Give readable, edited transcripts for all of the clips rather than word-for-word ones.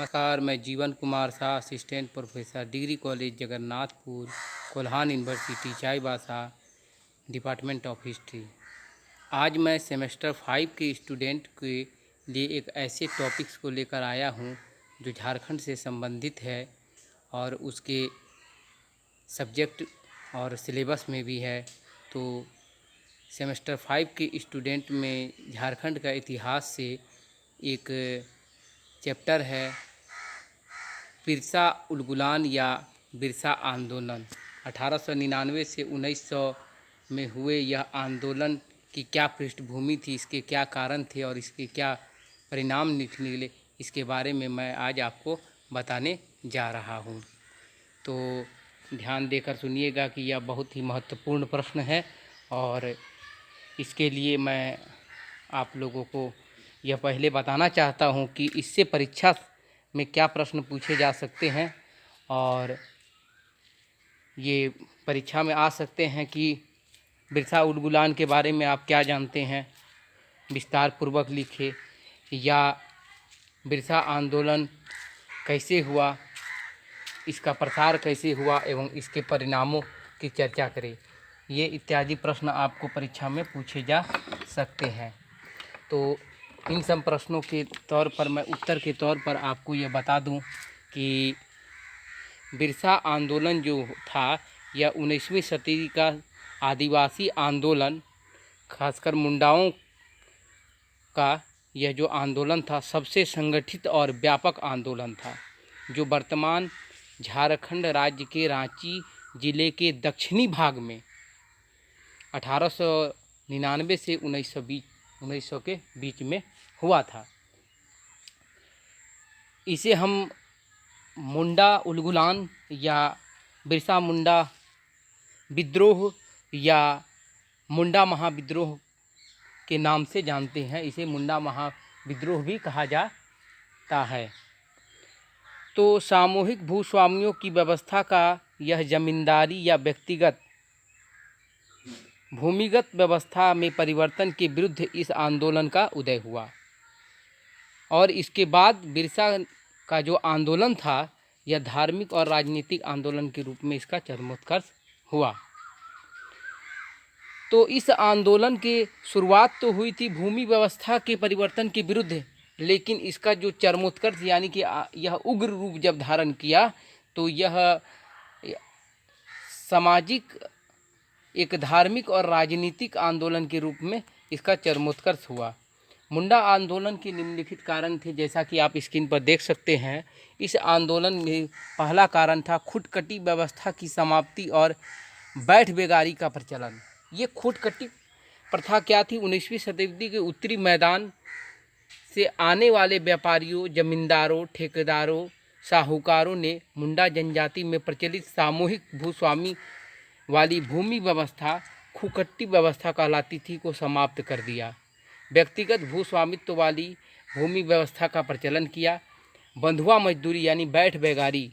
नमस्कार, मैं जीवन Kumar Shah, assistant professor, degree college Jagannathpur, Kolhan university, Chaibasa, department of history. आज मैं सेमेस्टर 5 के स्टूडेंट के लिए एक ऐसे टॉपिक्स को लेकर आया हूं जो झारखंड से संबंधित है और उसके सब्जेक्ट और सिलेबस में भी है। तो सेमेस्टर 5 के स्टूडेंट में झारखंड का इतिहास से एक चैप्टर है बिरसा उलगुलान या बिरसा आंदोलन। 1899 से 1900 में हुए यह आंदोलन की क्या पृष्ठभूमि थी, इसके क्या कारण थे और इसके क्या परिणाम निकले, इसके बारे में मैं आज आपको बताने जा रहा हूँ। तो ध्यान देकर सुनिएगा कि यह बहुत ही महत्वपूर्ण प्रश्न है और इसके लिए मैं आप लोगों को यह पहले बताना चाहता हूँ कि इससे परीक्षा में क्या प्रश्न पूछे जा सकते हैं और ये परीक्षा में आ सकते हैं कि बिरसा उलगुलान के बारे में आप क्या जानते हैं, विस्तार पूर्वक लिखे, या बिरसा आंदोलन कैसे हुआ, इसका प्रसार कैसे हुआ एवं इसके परिणामों की चर्चा करें। ये इत्यादि प्रश्न आपको परीक्षा में पूछे जा सकते हैं। तो इन सब प्रश्नों के तौर पर मैं उत्तर के तौर पर आपको ये बता दूं कि बिरसा आंदोलन जो था यह 19वीं सदी का आदिवासी आंदोलन, खासकर मुंडाओं का यह जो आंदोलन था सबसे संगठित और व्यापक आंदोलन था, जो वर्तमान झारखंड राज्य के रांची जिले के दक्षिणी भाग में 1899 से 1900 के बीच में हुआ था। इसे हम मुंडा उलगुलान या बिरसा मुंडा विद्रोह या मुंडा महाविद्रोह के नाम से जानते हैं। इसे मुंडा महाविद्रोह भी कहा जाता है। तो सामूहिक भूस्वामियों की व्यवस्था का यह जमींदारी या व्यक्तिगत भूमिगत व्यवस्था में परिवर्तन के विरुद्ध इस आंदोलन का उदय हुआ और इसके बाद बिरसा का जो आंदोलन था यह धार्मिक और राजनीतिक आंदोलन के रूप में इसका चरमोत्कर्ष हुआ। तो इस आंदोलन की शुरुआत तो हुई थी भूमि व्यवस्था के परिवर्तन के विरुद्ध, लेकिन इसका जो चरमोत्कर्ष यानी कि यह उग्र रूप जब धारण किया तो यह सामाजिक एक धार्मिक और राजनीतिक आंदोलन के रूप में इसका चरमोत्कर्ष हुआ। मुंडा आंदोलन के निम्नलिखित कारण थे, जैसा कि आप स्क्रीन पर देख सकते हैं। इस आंदोलन में पहला कारण था खुटकटी व्यवस्था की समाप्ति और बैठ बेगारी का प्रचलन। ये खुटकटी प्रथा क्या थी? 19वीं शताब्दी के उत्तरी मैदान से आने वाले व्यापारियों, जमींदारों, ठेकेदारों, साहूकारों ने मुंडा जनजाति में प्रचलित सामूहिक भूस्वामी वाली भूमि व्यवस्था, खुटकटी व्यवस्था कहलाती थी, को समाप्त कर दिया। व्यक्तिगत भूस्वामित्व वाली भूमि व्यवस्था का प्रचलन किया। बंधुआ मजदूरी यानी बैठ बेगारी,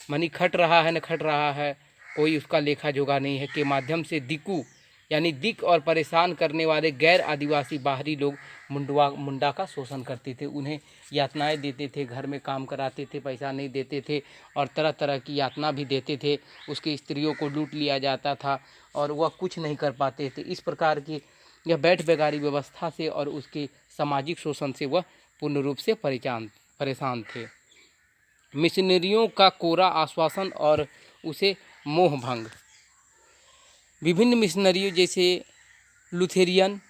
मानी खट रहा है न खट रहा है, कोई उसका लेखा जोखा नहीं है, के माध्यम से दिक्कू यानी दिक और परेशान करने वाले गैर आदिवासी बाहरी लोग मुंडा का शोषण करते थे। उन्हें यातनाएं देते थे, घर में काम कराते थे, पैसा नहीं देते थे और तरह तरह की यातना भी देते थे। उसकी स्त्रियों को लूट लिया जाता था और वह कुछ नहीं कर पाते थे। इस प्रकार की यह बैठ बेगारी व्यवस्था से और उसके सामाजिक शोषण से वह पूर्ण रूप से परेशान थे। मिशनरियों का कोरा आश्वासन और उसे मोहभंग। विभिन्न मिशनरियों जैसे लुथेरियन,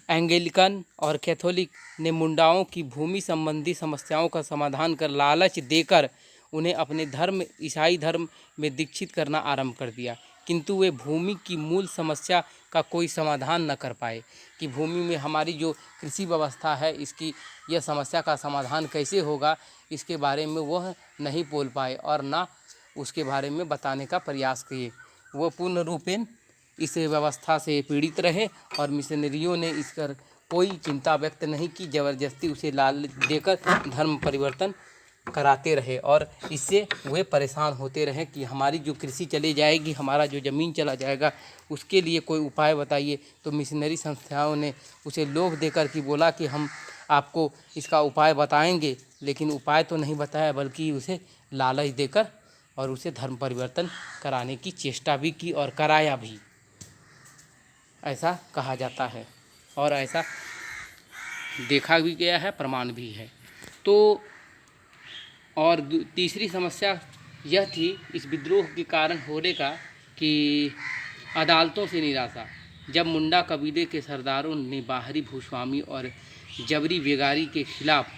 एंगेलिकन और कैथोलिक ने मुंडाओं की भूमि संबंधी समस्याओं का समाधान कर लालच देकर उन्हें अपने धर्म, ईसाई धर्म में दीक्षित करना आरंभ कर दिया, किंतु वे भूमि की मूल समस्या का कोई समाधान न कर पाए कि भूमि में हमारी जो कृषि व्यवस्था है इसकी यह समस्या का समाधान कैसे होगा, इसके बारे में वह नहीं बोल पाए और ना उसके बारे में बताने का प्रयास किए। वो पूर्ण रूपेण इस व्यवस्था से पीड़ित रहे और मिशनरियों ने इस पर कोई चिंता व्यक्त नहीं की, ज़बरदस्ती उसे लालच देकर धर्म परिवर्तन कराते रहे और इससे वे परेशान होते रहे कि हमारी जो कृषि चली जाएगी, हमारा जो ज़मीन चला जाएगा, उसके लिए कोई उपाय बताइए। तो मिशनरी संस्थाओं ने उसे लोभ देकर कि बोला कि हम आपको इसका उपाय बताएंगे लेकिन उपाय तो नहीं बताया, बल्कि उसे लालच देकर और उसे धर्म परिवर्तन कराने की चेष्टा भी की और कराया भी, ऐसा कहा जाता है और ऐसा देखा भी गया है, प्रमाण भी है। तो और तीसरी समस्या यह थी इस विद्रोह के कारण होने का कि अदालतों से निराशा। जब मुंडा कबीले के सरदारों ने बाहरी भूस्वामी और जबरी बेगारी के खिलाफ,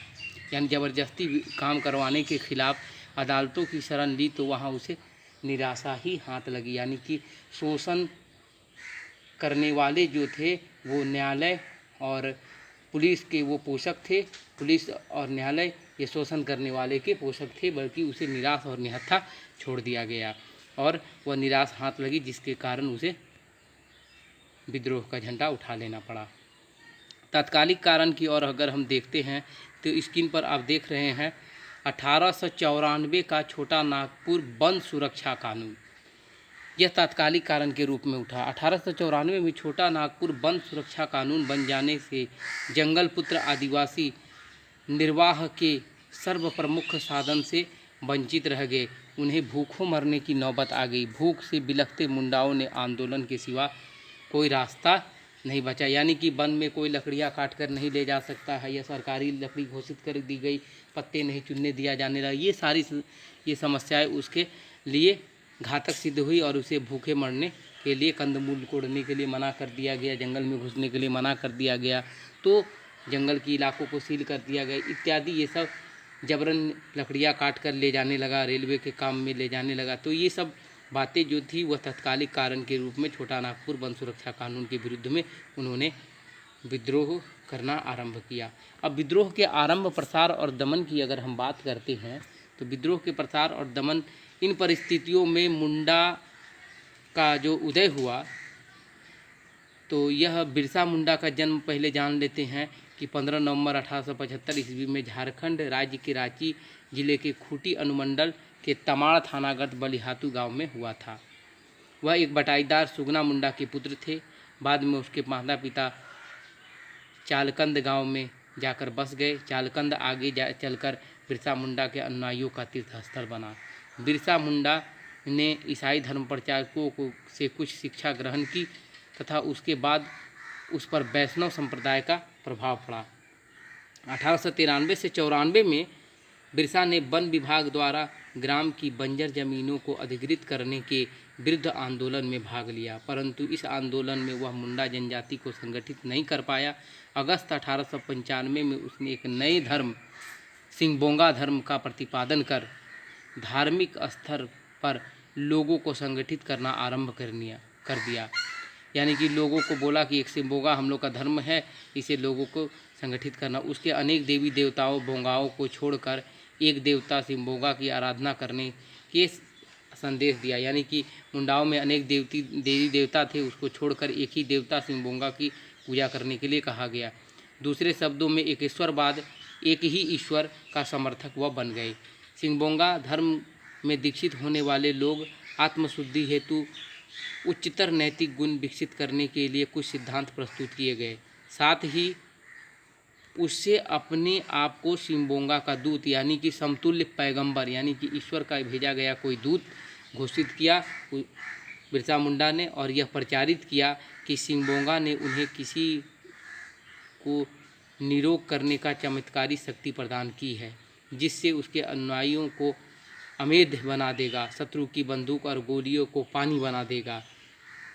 यानी ज़बरदस्ती काम करवाने के खिलाफ अदालतों की शरण ली, तो वहाँ उसे निराशा ही हाथ लगी। यानी कि शोषण करने वाले जो थे वो न्यायालय और पुलिस के वो पोषक थे। पुलिस और न्यायालय ये शोषण करने वाले के पोषक थे, बल्कि उसे निराश और निहत्था छोड़ दिया गया और वह निराश हाथ लगी, जिसके कारण उसे विद्रोह का झंडा उठा लेना पड़ा। तात्कालिक कारण की ओर अगर हम देखते हैं तो स्क्रीन पर आप देख रहे हैं 1894 का छोटा नागपुर वन सुरक्षा कानून, यह तात्कालिक कारण के रूप में उठा। 1894 में छोटा नागपुर वन सुरक्षा कानून बन जाने से जंगल पुत्र आदिवासी निर्वाह के सर्वप्रमुख साधन से वंचित रह गए। उन्हें भूखों मरने की नौबत आ गई। भूख से बिलखते मुंडाओं ने आंदोलन के सिवा कोई रास्ता नहीं बचा। यानी कि वन में कोई लकड़ियाँ काट कर नहीं ले जा सकता है, या सरकारी लकड़ी घोषित कर दी गई, पत्ते नहीं चुनने दिया जाने लगा। ये सारी समस्याएं उसके लिए घातक सिद्ध हुई और उसे भूखे मरने के लिए, कंदमूल कोड़ने के लिए मना कर दिया गया, जंगल में घुसने के लिए मना कर दिया गया, तो जंगल के इलाकों को सील कर दिया गया इत्यादि। ये सब जबरन लकड़ियाँ काट कर ले जाने लगा, रेलवे के काम में ले जाने लगा। तो ये सब बातें जो थी वह तत्कालिक कारण के रूप में छोटा नागपुर वन सुरक्षा कानून के विरुद्ध में उन्होंने विद्रोह करना आरंभ किया। अब विद्रोह के आरंभ, प्रसार और दमन की अगर हम बात करते हैं तो विद्रोह के प्रसार और दमन, इन परिस्थितियों में मुंडा का जो उदय हुआ, तो यह बिरसा मुंडा का जन्म पहले जान लेते हैं कि 15 नवंबर 1875 ईस्वी में झारखंड राज्य के रांची जिले के खूंटी अनुमंडल के तमाड़ थानागत बलिहातू गांव में हुआ था। वह एक बटाईदार सुगना मुंडा के पुत्र थे। बाद में उसके माता पिता चालकंद गांव में जाकर बस गए। चालकंद आगे चलकर बिरसा मुंडा के अनुयायियों का तीर्थस्थल बना। बिरसा मुंडा ने ईसाई धर्म प्रचारकों से कुछ शिक्षा ग्रहण की तथा उसके बाद उस पर वैष्णव संप्रदाय का प्रभाव पड़ा। 1893 से 94 में बिरसा ने वन विभाग द्वारा ग्राम की बंजर जमीनों को अधिकृत करने के विरुद्ध आंदोलन में भाग लिया, परंतु इस आंदोलन में वह मुंडा जनजाति को संगठित नहीं कर पाया। अगस्त 1895 में उसने एक नए धर्म सिंगबोंगा धर्म का प्रतिपादन कर धार्मिक स्तर पर लोगों को संगठित करना आरंभ कर दिया। यानी कि लोगों को बोला कि एक सिंबोंगा हम लोग का धर्म है, इसे लोगों को संगठित करना। उसके अनेक देवी देवताओं बोंगाओं को छोड़कर एक देवता सिंबोंगा की आराधना करने के संदेश दिया। यानी कि मुंडाओं में अनेक देवी देवता थे, उसको छोड़कर एक ही देवता सिंबोंगा की पूजा करने के लिए कहा गया। दूसरे शब्दों में एकेश्वरवाद, एक ही ईश्वर का समर्थक वह बन गए। सिंबोंगा धर्म में दीक्षित होने वाले लोग आत्मशुद्धि हेतु उच्चतर नैतिक गुण विकसित करने के लिए कुछ सिद्धांत प्रस्तुत किए गए। साथ ही उससे अपने आप को सिंबोंगा का दूत, यानी कि समतुल्य पैगंबर, यानी कि ईश्वर का भेजा गया कोई दूत घोषित किया बिरसा मुंडा ने, और यह प्रचारित किया कि सिंबोंगा ने उन्हें किसी को निरोग करने का चमत्कारी शक्ति प्रदान की है, जिससे उसके अनुयायियों को अमेध बना देगा, शत्रु की बंदूक और गोलियों को पानी बना देगा।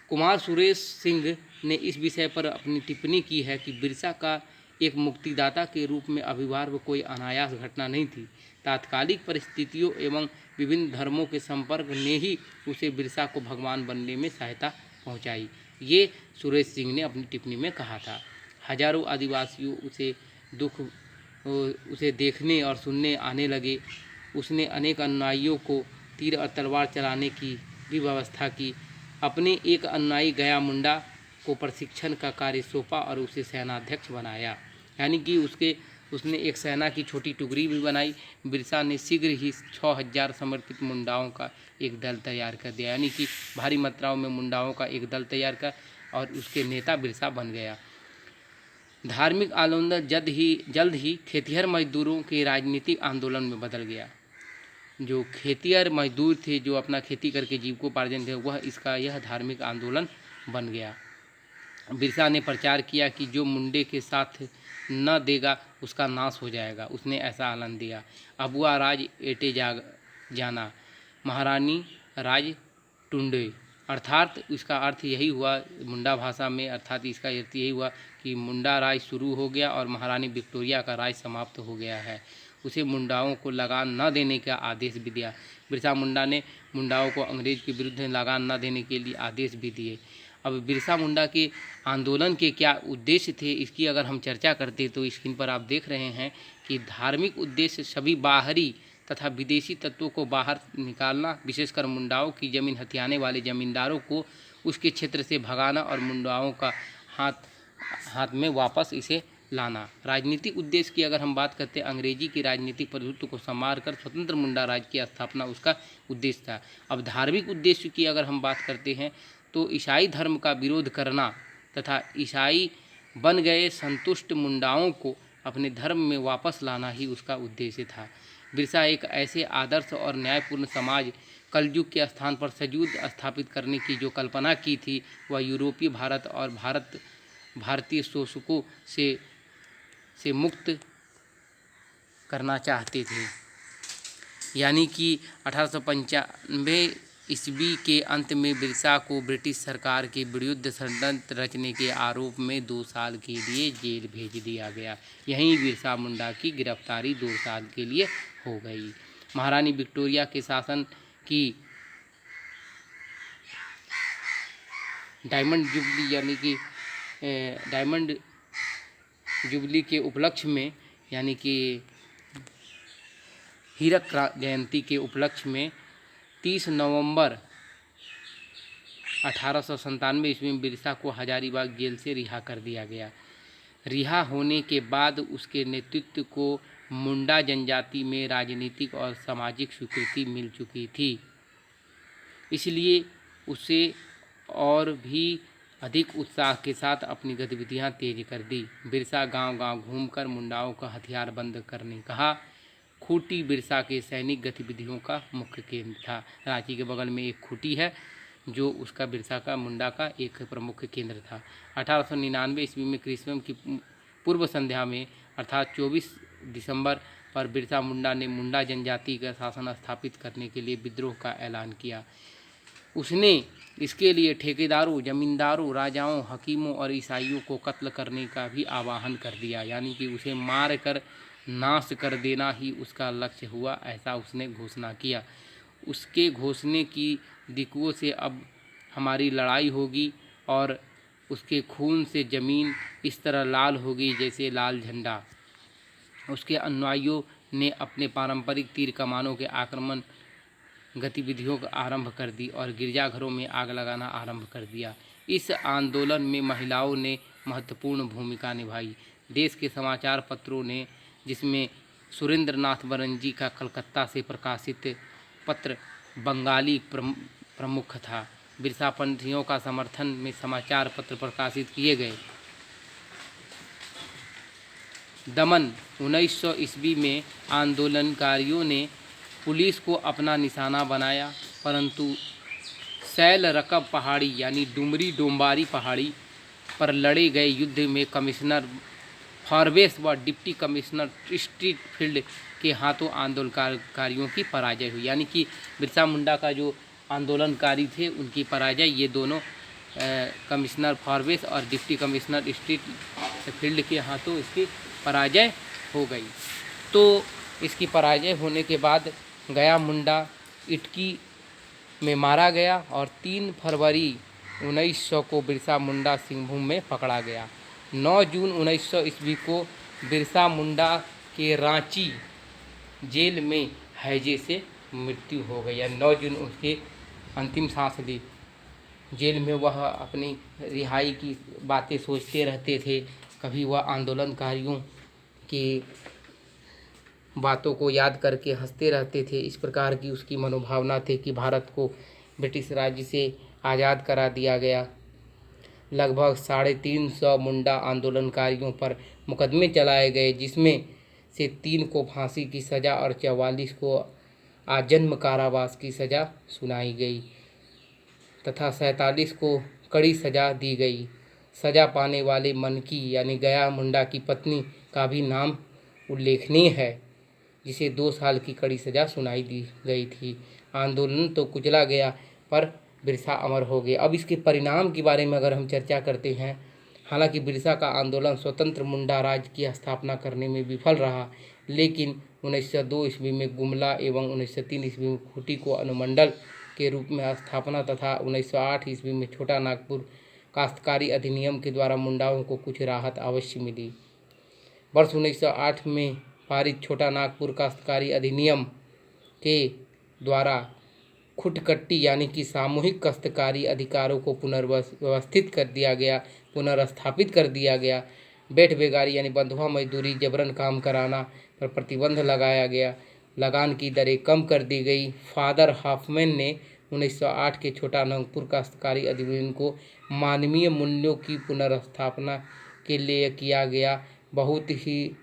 कुमार सुरेश सिंह ने इस विषय पर अपनी टिप्पणी की है कि बिरसा का एक मुक्तिदाता के रूप में आविर्भाव कोई अनायास घटना नहीं थी। तात्कालिक परिस्थितियों एवं विभिन्न धर्मों के संपर्क ने ही उसे बिरसा को भगवान बनने में सहायता पहुंचाई। ये सुरेश सिंह ने अपनी टिप्पणी में कहा था। हजारों आदिवासियों उसे देखने और सुनने आने लगे। उसने अनेक अनुयायियों को तीर और तलवार चलाने की भी व्यवस्था की। अपने एक अनुयायी गया मुंडा को प्रशिक्षण का कार्य सौंपा और उसे सेनाध्यक्ष बनाया। यानी कि उसने एक सेना की छोटी टुकड़ी भी बनाई। बिरसा ने शीघ्र ही 6000 समर्पित मुंडाओं का एक दल तैयार कर दिया। यानी कि भारी मात्राओं में मुंडाओं का एक दल तैयार कर और उसके नेता बिरसा बन गया। धार्मिक आंदोलन जल्द ही खेतिहर मजदूरों के राजनीतिक आंदोलन में बदल गया। जो खेतिहर मजदूर थे, जो अपना खेती करके जीविकोपार्जन थे, यह धार्मिक आंदोलन बन गया। बिरसा ने प्रचार किया कि जो मुंडे के साथ न देगा उसका नाश हो जाएगा। उसने ऐसा ऐलान दिया। अबुआ राज एटे जाना, महारानी राज टुंडे, अर्थात इसका अर्थ यही हुआ मुंडा भाषा में, अर्थात इसका अर्थ यही हुआ कि मुंडा राज शुरू हो गया और महारानी विक्टोरिया का राज समाप्त हो गया है। उसे मुंडाओं को लगान न देने का आदेश भी दिया। बिरसा मुंडा ने मुंडाओं को अंग्रेज के विरुद्ध लगान न देने के लिए आदेश भी दिए। अब बिरसा मुंडा के आंदोलन के क्या उद्देश्य थे, इसकी अगर हम चर्चा करते तो स्क्रीन पर आप देख रहे हैं कि धार्मिक उद्देश्य सभी बाहरी तथा विदेशी तत्वों को बाहर निकालना, विशेषकर मुंडाओं की जमीन हथियाने वाले जमींदारों को उसके क्षेत्र से भगाना और मुंडाओं का हाथ में वापस इसे लाना। राजनीतिक उद्देश्य की अगर हम बात करते हैं, अंग्रेजी की राजनीतिक प्रभुत्व को संवार कर स्वतंत्र मुंडा राज्य की स्थापना उसका उद्देश्य था। अब धार्मिक उद्देश्य की अगर हम बात करते हैं तो ईसाई धर्म का विरोध करना तथा ईसाई बन गए संतुष्ट मुंडाओं को अपने धर्म में वापस लाना ही उसका उद्देश्य था। बिरसा एक ऐसे आदर्श और न्यायपूर्ण समाज कलयुग के स्थान पर सजूद स्थापित करने की जो कल्पना की थी, वह यूरोपीय भारत और भारतीय शोषकों से मुक्त करना चाहते थे। यानी कि 1895 ईस्वी के अंत में बिरसा को ब्रिटिश सरकार के विरुद्ध षड्यंत्र रचने के आरोप में 2 साल के लिए जेल भेज दिया गया। यहीं बिरसा मुंडा की गिरफ्तारी 2 साल के लिए हो गई। महारानी विक्टोरिया के शासन की डायमंड जुबली यानी कि डायमंड जुबली के उपलक्ष्य में, यानी कि हीरक जयंती के उपलक्ष्य में 30 नवंबर 1897 ईस्वी में बिरसा को हजारीबाग जेल से रिहा कर दिया गया। रिहा होने के बाद उसके नेतृत्व को मुंडा जनजाति में राजनीतिक और सामाजिक स्वीकृति मिल चुकी थी, इसलिए उसे और भी अधिक उत्साह के साथ अपनी गतिविधियां तेज कर दी। बिरसा गांव-गांव घूमकर मुंडाओं का हथियार बंद करने कहा। खूंटी बिरसा के सैनिक गतिविधियों का मुख्य केंद्र था। रांची के बगल में एक खूंटी है जो उसका बिरसा का मुंडा का एक प्रमुख केंद्र था। 1899 ईस्वी में क्रिसमस की पूर्व संध्या में अर्थात 24 दिसंबर पर बिरसा मुंडा ने मुंडा जनजाति का शासन स्थापित करने के लिए विद्रोह का ऐलान किया। उसने इसके लिए ठेकेदारों, जमींदारों, राजाओं, हकीमों और ईसाइयों को कत्ल करने का भी आह्वान कर दिया, यानी कि उसे मार कर नाश कर देना ही उसका लक्ष्य हुआ, ऐसा उसने घोषणा किया। उसके घोषणे की दिक्कतों से अब हमारी लड़ाई होगी और उसके खून से ज़मीन इस तरह लाल होगी जैसे लाल झंडा। उसके अनुयायियों ने अपने पारंपरिक तीर कमानों के आक्रमण गतिविधियों का आरंभ कर दी और गिरजाघरों में आग लगाना आरंभ कर दिया। इस आंदोलन में महिलाओं ने महत्वपूर्ण भूमिका निभाई। देश के समाचार पत्रों ने, जिसमें सुरेंद्र नाथ बरनजी का कलकत्ता से प्रकाशित पत्र बंगाली प्रमुख था। बिरसापंथियों का समर्थन में समाचार पत्र प्रकाशित किए गए। दमन 1900 ईस्वी में आंदोलनकारियों ने पुलिस को अपना निशाना बनाया, परंतु सैल रकब पहाड़ी यानी डुमरी डोंबारी पहाड़ी पर लड़े गए युद्ध में कमिश्नर फॉरवेस व डिप्टी कमिश्नर स्ट्रीट फील्ड के हाथों आंदोलनकारियों की पराजय हुई। यानी कि बिरसा मुंडा का जो आंदोलनकारी थे उनकी पराजय, ये दोनों कमिश्नर फॉरवेस और डिप्टी कमिश्नर स्ट्रीट फील्ड के हाथों इसकी पराजय हो गई। तो इसकी पराजय होने के बाद गया मुंडा इटकी में मारा गया और 3 फरवरी 1900 को बिरसा मुंडा सिंहभूम में पकड़ा गया। 9 जून 1900 ईस्वी को बिरसा मुंडा के रांची जेल में हैजे से मृत्यु हो गई। 9 जून उसके अंतिम सांस ली। जेल में वह अपनी रिहाई की बातें सोचते रहते थे, कभी वह आंदोलनकारियों की बातों को याद करके हंसते रहते थे। इस प्रकार की उसकी मनोभावना थी कि भारत को ब्रिटिश राज्य से आज़ाद करा दिया गया। लगभग 350 मुंडा आंदोलनकारियों पर मुकदमे चलाए गए, जिसमें से 3 को फांसी की सज़ा और 44 को आजन्म कारावास की सज़ा सुनाई गई तथा 47 को कड़ी सज़ा दी गई। सज़ा पाने वाले मनकी यानी गया मुंडा की पत्नी का भी नाम उल्लेखनीय है, जिसे 2 साल की कड़ी सज़ा सुनाई दी गई थी। आंदोलन तो कुचला गया पर बिरसा अमर हो गए। अब इसके परिणाम के बारे में अगर हम चर्चा करते हैं, हालांकि बिरसा का आंदोलन स्वतंत्र मुंडा राज्य की स्थापना करने में विफल रहा, लेकिन 1902 ईस्वी में गुमला एवं 1903 ईस्वी में खूंटी को अनुमंडल के रूप में स्थापना तथा 1908 ईस्वी में छोटा नागपुर काश्तकारी अधिनियम के द्वारा मुंडाओं को कुछ राहत अवश्य मिली। वर्ष 1908 में पारित छोटा नागपुर काश्तकारी अधिनियम के द्वारा खुटकट्टी यानी कि सामूहिक काश्तकारी अधिकारों को पुनर्व्यवस्थित कर दिया गया, पुनर्स्थापित कर दिया गया। बैठ बेगारी यानी बंधुआ मजदूरी, जबरन काम कराना पर प्रतिबंध लगाया गया। लगान की दरें कम कर दी गई। फादर हॉफमैन ने 1908 के छोटा नागपुर काश्तकारी अधिनियम को मानवीय मूल्यों की पुनर्स्थापना के लिए किया गया बहुत ही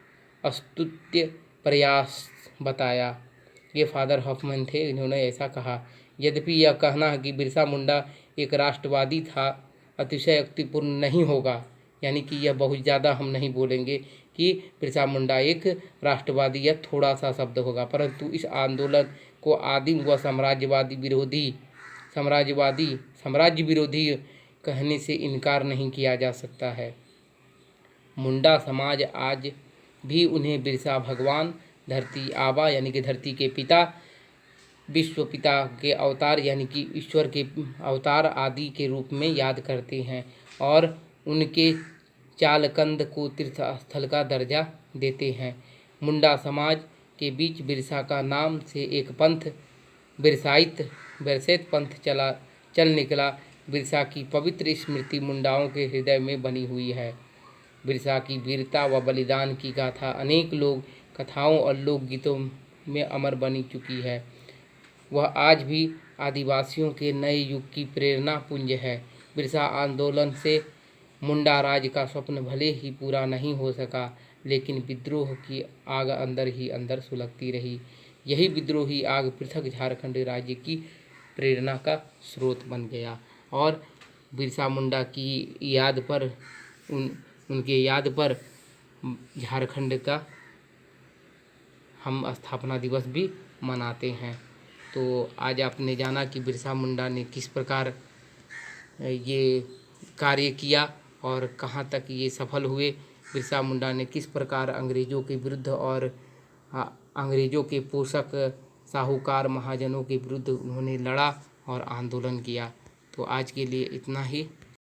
अस्तुत्य प्रयास बताया। ये फादर हॉफमैन थे, इन्होंने ऐसा कहा। यद्यपि यह कहना है कि बिरसा मुंडा एक राष्ट्रवादी था अतिशयोक्तिपूर्ण नहीं होगा, यानी कि यह बहुत ज़्यादा हम नहीं बोलेंगे कि बिरसा मुंडा एक राष्ट्रवादी या थोड़ा सा शब्द होगा, परंतु इस आंदोलन को आदिम व साम्राज्य विरोधी कहने से इनकार नहीं किया जा सकता है। मुंडा समाज आज भी उन्हें बिरसा भगवान, धरती आबा यानी कि धरती के पिता, विश्व पिता के अवतार यानी कि ईश्वर के अवतार आदि के रूप में याद करते हैं और उनके चालकंद को तीर्थ स्थल का दर्जा देते हैं। मुंडा समाज के बीच बिरसा का नाम से एक पंथ बिरसैत पंथ चल निकला। बिरसा की पवित्र स्मृति मुंडाओं के हृदय में बनी हुई है। बिरसा की वीरता व बलिदान की गाथा अनेक लोक कथाओं और लोकगीतों में अमर बनी चुकी है। वह आज भी आदिवासियों के नए युग की प्रेरणा पुंज है। बिरसा आंदोलन से मुंडा राज का स्वप्न भले ही पूरा नहीं हो सका, लेकिन विद्रोह की आग अंदर ही अंदर सुलगती रही। यही विद्रोही आग पृथक झारखंड राज्य की प्रेरणा का स्रोत बन गया और बिरसा मुंडा की याद पर उनके याद पर झारखंड का हम स्थापना दिवस भी मनाते हैं। तो आज आपने जाना कि बिरसा मुंडा ने किस प्रकार ये कार्य किया और कहाँ तक ये सफल हुए। बिरसा मुंडा ने किस प्रकार अंग्रेज़ों के विरुद्ध और अंग्रेज़ों के पोषक साहूकार महाजनों के विरुद्ध उन्होंने लड़ा और आंदोलन किया। तो आज के लिए इतना ही।